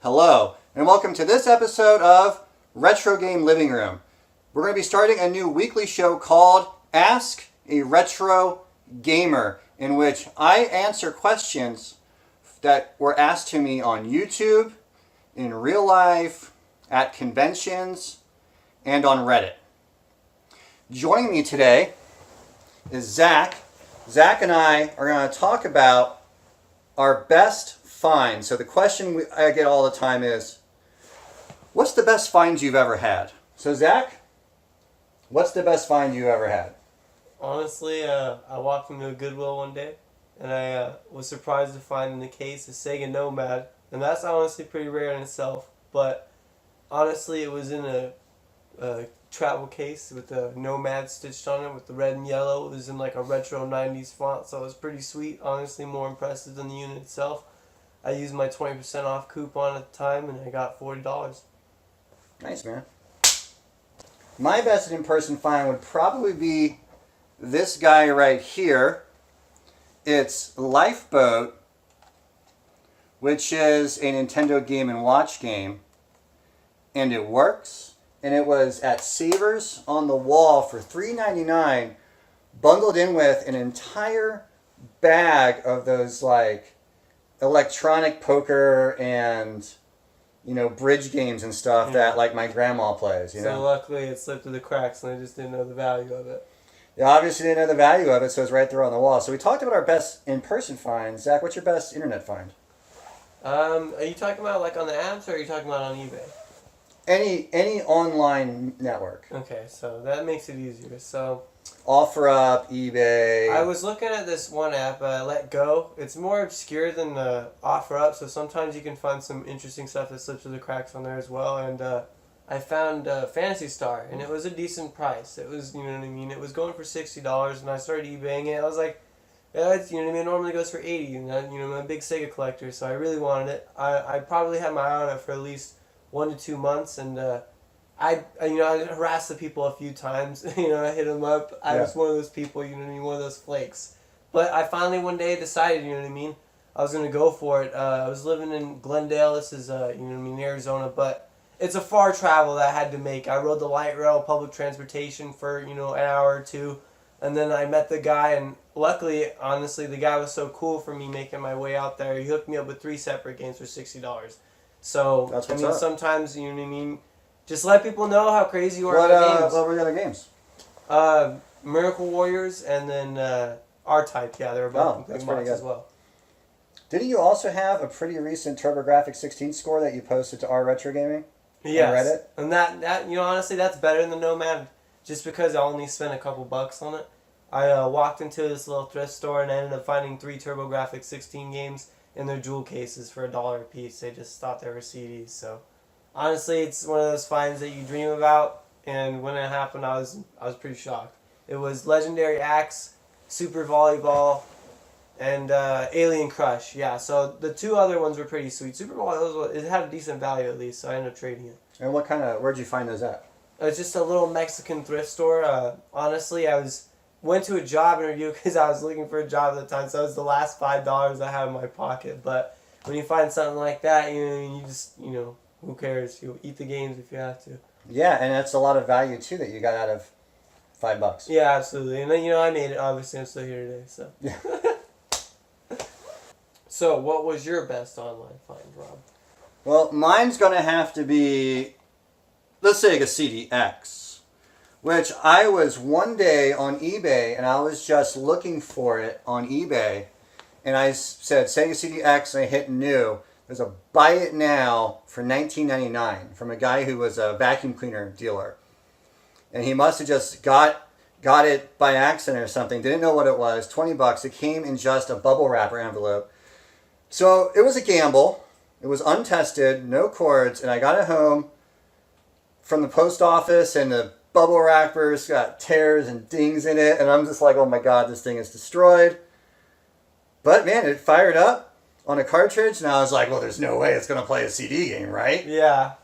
Hello, and welcome to this episode of Retro Game Living Room. We're going to be starting a new weekly show called Ask a Retro Gamer, in which I answer questions that were asked to me on YouTube, in real life, at conventions, and on Reddit. Joining me today is Zach. Zach and I are going to talk about our best finds. So the question I get all the time is, what's the best find you've ever had? So Zach, what's the best find you ever had? Honestly, I walked into a Goodwill one day, and I was surprised to find in the case a Sega Nomad, and that's honestly pretty rare in itself. But honestly, it was in a travel case with the Nomad stitched on it with the red and yellow. It was in like a retro 90s font, so it was pretty sweet. Honestly, more impressive than the unit itself. I used my 20% off coupon at the time, and I got $40. Nice, man. My best in-person find would probably be this guy right here. It's Lifeboat, which is a Nintendo Game & Watch game, and it works. And it was at Savers on the Wall for $3.99, bundled in with an entire bag of those like electronic poker and bridge games and stuff that like my grandma plays. So luckily it slipped through the cracks, and I just didn't know the value of it. Yeah, obviously didn't know the value of it, so it's right there on the wall. So we talked about our best in-person finds. Zach, what's your best internet find? Are you talking about like on the apps, or are you talking about on eBay? Any online network. Okay, so that makes it easier. So OfferUp, eBay. I was looking at this one app, Let Go. It's more obscure than OfferUp, so sometimes you can find some interesting stuff that slips through the cracks on there as well. And I found Phantasy Star, and it was a decent price. It was, you know what I mean, it was going for $60, and I started eBaying it. I was like, yeah, it's, you know what I mean, it normally goes for $80, and I'm a big Sega collector, so I really wanted it. I probably had my eye on it for at least 1 to 2 months, and I harassed the people a few times. I hit them up. I was one of those people, one of those flakes. But I finally one day decided, I was gonna go for it. I was living in Glendale. This is Arizona, but it's a far travel that I had to make. I rode the light rail, public transportation for an hour or two, and then I met the guy, and luckily, honestly, the guy was so cool for me making my way out there. He hooked me up with 3 separate games for $60. So sometimes just let people know how crazy you are about games. What were the other games? Miracle Warriors and then R-Type. Yeah, they were both complete mods as well. Didn't you also have a pretty recent TurboGrafx 16 score that you posted to our Retro Gaming? Yes. On Reddit? And that honestly, that's better than the Nomad, just because I only spent a couple bucks on it. I walked into this little thrift store and I ended up finding 3 TurboGrafx 16 games in their jewel cases for $1 a piece. They just thought they were CDs. So honestly, it's one of those finds that you dream about, and when it happened, I was pretty shocked. It was Legendary Axe, Super Volleyball, and Alien Crush. Yeah, so the 2 other ones were pretty sweet. Super Volleyball, it had a decent value at least, so I ended up trading it. And where'd you find those at? It's just a little Mexican thrift store. Honestly, went to a job interview because I was looking for a job at the time, so it was the last $5 I had in my pocket. But when you find something like that, you just, who cares? You'll eat the games if you have to. Yeah, and that's a lot of value too that you got out of $5. Yeah, absolutely. And then, I made it. Obviously, I'm still here today, so. Yeah. So, what was your best online find, Rob? Well, mine's going to have to be the Sega CD-X, which I was one day on eBay, and I was just looking for it on eBay, and I said Sega CD-X, and I hit new. There's a buy it now for $19.99 from a guy who was a vacuum cleaner dealer. And he must have just got it by accident or something, didn't know what it was, $20. It came in just a bubble wrapper envelope. So it was a gamble. It was untested, no cords, and I got it home from the post office, and the bubble wrappers got tears and dings in it, and I'm just like, oh my god, this thing is destroyed. But man, it fired up on a cartridge, and I was like, well, there's no way it's going to play a CD game, right? Yeah.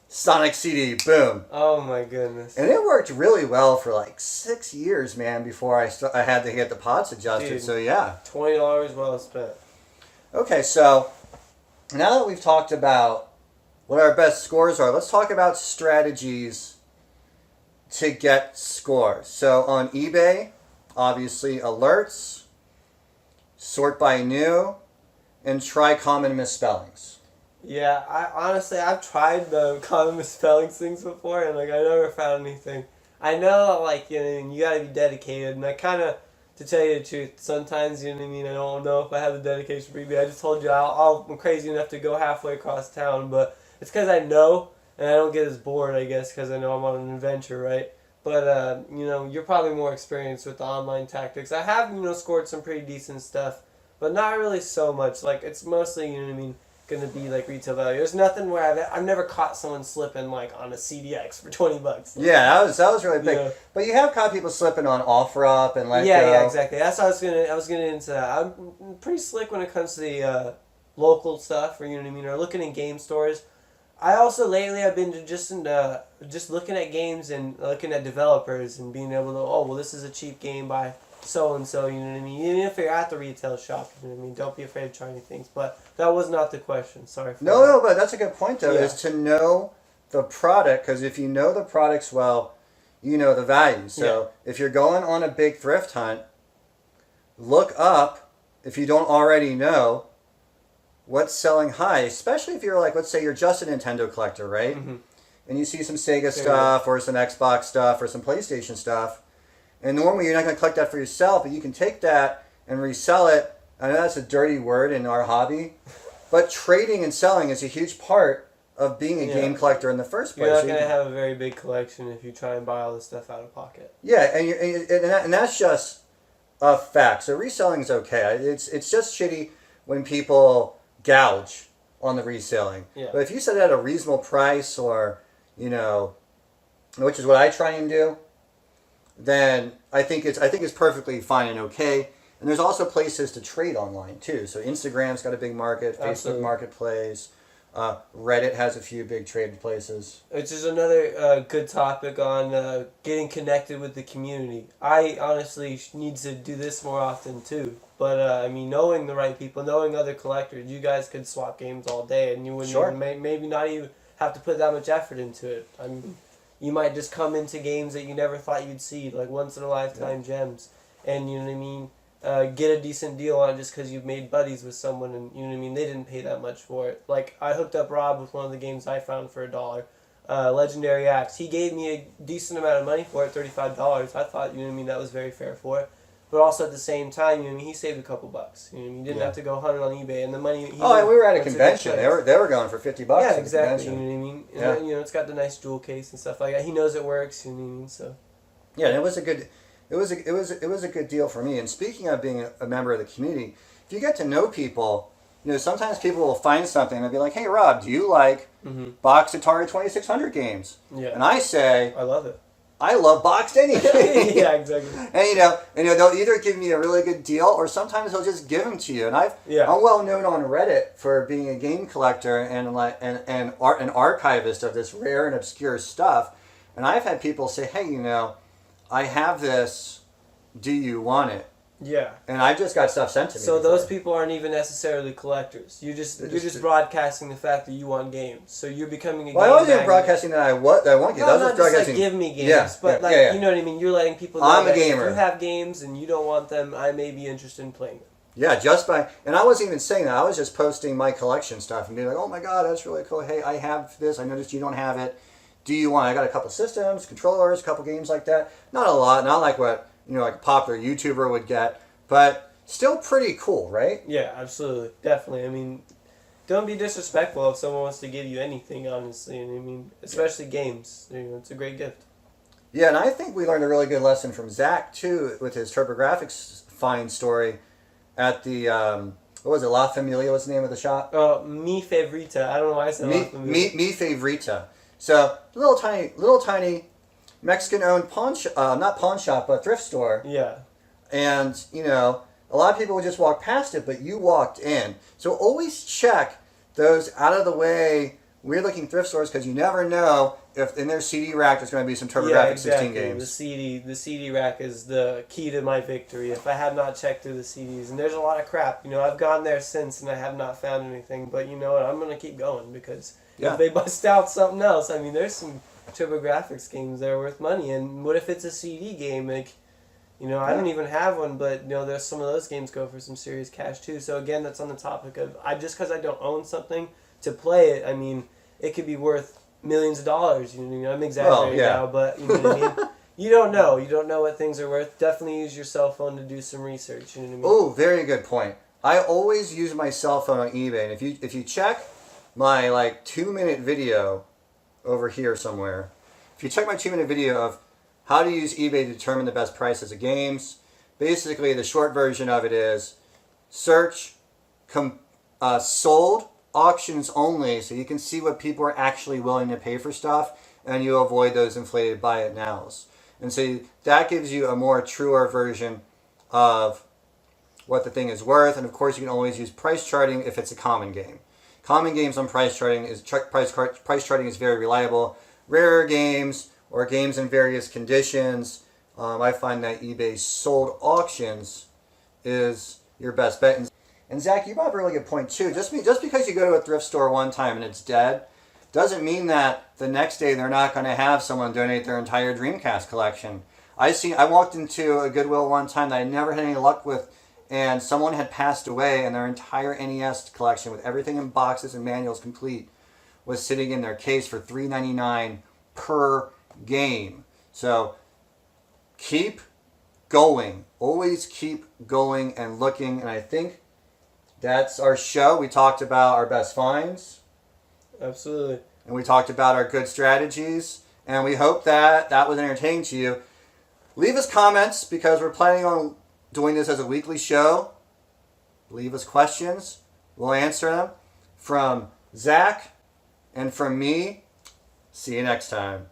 Sonic CD, boom. Oh my goodness. And it worked really well for like 6 years, man, before I had to get the pots adjusted. Dude, so yeah. $20 well spent. Okay, so now that we've talked about what our best scores are. Let's talk about strategies to get scores. So on eBay, obviously alerts, sort by new, and try common misspellings. Yeah, I've tried the common misspellings things before, and like I never found anything. I know, like, you know, you gotta be dedicated, and I kind of, to tell you the truth, sometimes, you know what I mean, I don't know if I have the dedication for eBay. I just told you I'm crazy enough to go halfway across town, but it's because I know, and I don't get as bored, I guess, because I know I'm on an adventure, right? But, you know, you're probably more experienced with the online tactics. I have, you know, scored some pretty decent stuff, but not really so much. Like, it's mostly, you know what I mean, gonna be like retail value. There's nothing where I've never caught someone slipping like on a CDX for $20. Like, Yeah, that was really big. Yeah. But you have caught people slipping on OfferUp and Let Go. yeah, exactly. That's what I was gonna into that. I'm pretty slick when it comes to the local stuff, or you know what I mean, or looking in game stores. I also lately I've been just looking at games and looking at developers and being able to, oh well, this is a cheap game by so and so, you know what I mean? Even if you're at the retail shop, you know what I mean? Don't be afraid to try new things. But that was not the question. Sorry for that. No, but that's a good point though, Yeah. is to know the product, because if you know the products well, you know the value. So if you're going on a big thrift hunt, look up, if you don't already know, what's selling high, especially if you're like, let's say you're just a Nintendo collector, right? Mm-hmm. And you see some Sega stuff or some Xbox stuff or some PlayStation stuff. And normally you're not going to collect that for yourself, but you can take that and resell it. I know that's a dirty word in our hobby, but trading and selling is a huge part of being a game collector in the first place. You're not So going to have a very big collection if you try and buy all this stuff out of pocket. Yeah, and that's just a fact. So reselling is okay. It's just shitty when people gouge on the reselling. Yeah. But if you set it at a reasonable price, or you know, which is what I try and do, then I think it's perfectly fine and okay. And there's also places to trade online too. So Instagram's got a big market, Facebook Absolutely. Marketplace, Reddit has a few big trade places. Which is another good topic on getting connected with the community. I honestly need to do this more often too. But I mean, knowing the right people, knowing other collectors, you guys could swap games all day, and you wouldn't Sure. even, maybe not even have to put that much effort into it. I mean, you might just come into games that you never thought you'd see, like once in a lifetime gems, and you know what I mean. Get a decent deal on it just because you've made buddies with someone, and you know what I mean. They didn't pay that much for it. Like I hooked up Rob with one of the games I found for $1. Legendary Axe. He gave me a decent amount of money for it, $35. I thought, you know what I mean, that was very fair for it. But also at the same time, you know what I mean, he saved a couple bucks. You know what I mean, he didn't have to go hunting on eBay, and the money. And we were at a convention. They were going for $50. Yeah, at the exactly. You convention. know what I mean. And Yeah. then, you know, it's got the nice jewel case and stuff like that. He knows it works. You know what I mean. So. Yeah, and it was a good deal for me. And speaking of being a member of the community, if you get to know people, you know, sometimes people will find something and they'll be like, "Hey, Rob, do you like boxed Atari 2600 games?" Yeah. And I say, I love it. "I love boxed anything." Yeah, exactly. And you know, they'll either give me a really good deal, or sometimes they'll just give them to you. And I'm well known on Reddit for being a game collector and an archivist of this rare and obscure stuff. And I've had people say, "Hey, you know, I have this. Do you want it?" Yeah. And I've just got stuff sent to me. So before. those people aren't even necessarily collectors. You're just broadcasting the fact that you want games. So you're becoming a game. Well, I wasn't even magnet. broadcasting that I want games. No, I was not just just broadcasting. like give me games, Yeah, but yeah. you know what I mean. You're letting people know I'm a that gamer. if you have games and you don't want them, I may be interested in playing them. Yeah, and I wasn't even saying that. I was just posting my collection stuff and being like, "Oh my god, that's really cool. Hey, I have this. I noticed you don't have it. Do you want it?" I got a couple systems, controllers, a couple games like that. Not a lot, not like what like a popular YouTuber would get, but still pretty cool, right? Yeah, absolutely, definitely. I mean, don't be disrespectful if someone wants to give you anything. Honestly, and I mean, especially games. You know, it's a great gift. Yeah, and I think we learned a really good lesson from Zach too with his TurboGrafx find story at the what was it, La Familia? What's the name of the shop? Mi Favorita. I don't know why I said La Familia. Mi Favorita. So little tiny Mexican-owned not pawn shop, but thrift store. Yeah. And you know, a lot of people would just walk past it, but you walked in. So always check those out of the way weird looking thrift stores because you never know if in their CD rack there's going to be some TurboGrafx Yeah, 16 exactly. games. The CD rack is the key to my victory. If I have not checked through the CDs, and there's a lot of crap, I've gone there since and I have not found anything. But you know what? I'm gonna keep going because Yeah. if they bust out something else, there's some TurboGrafx games that are worth money. And what if it's a CD game? Like, I don't even have one, but there's some of those games go for some serious cash too. So again, that's on the topic of just because I don't own something to play it. It could be worth millions of dollars. I'm exaggerating now, but you know what I mean. You don't know. You don't know what things are worth. Definitely use your cell phone to do some research. You know what I mean? Oh, very good point. I always use my cell phone on eBay, and if you check my 2-minute video over here somewhere, if you check my 2-minute video of how to use eBay to determine the best prices of games, basically the short version of it is search sold auctions only, so you can see what people are actually willing to pay for stuff, and you avoid those inflated buy it nows. And so that gives you a more truer version of what the thing is worth. And of course, you can always use price charting if it's a common game. Common games on price charting price charting is very reliable. Rarer games or games in various conditions, I find that eBay sold auctions is your best bet. And Zach, you brought up a really good point too. Just because you go to a thrift store one time and it's dead, doesn't mean that the next day they're not going to have someone donate their entire Dreamcast collection. I walked into a Goodwill one time that I never had any luck with, and someone had passed away, and their entire NES collection, with everything in boxes and manuals complete, was sitting in their case for $3.99 per game. So keep going. Always keep going and looking. And I think that's our show. We talked about our best finds. Absolutely. And we talked about our good strategies. And we hope that was entertaining to you. Leave us comments because we're planning on doing this as a weekly show. Leave us questions. We'll answer them. From Zach and from me. See you next time.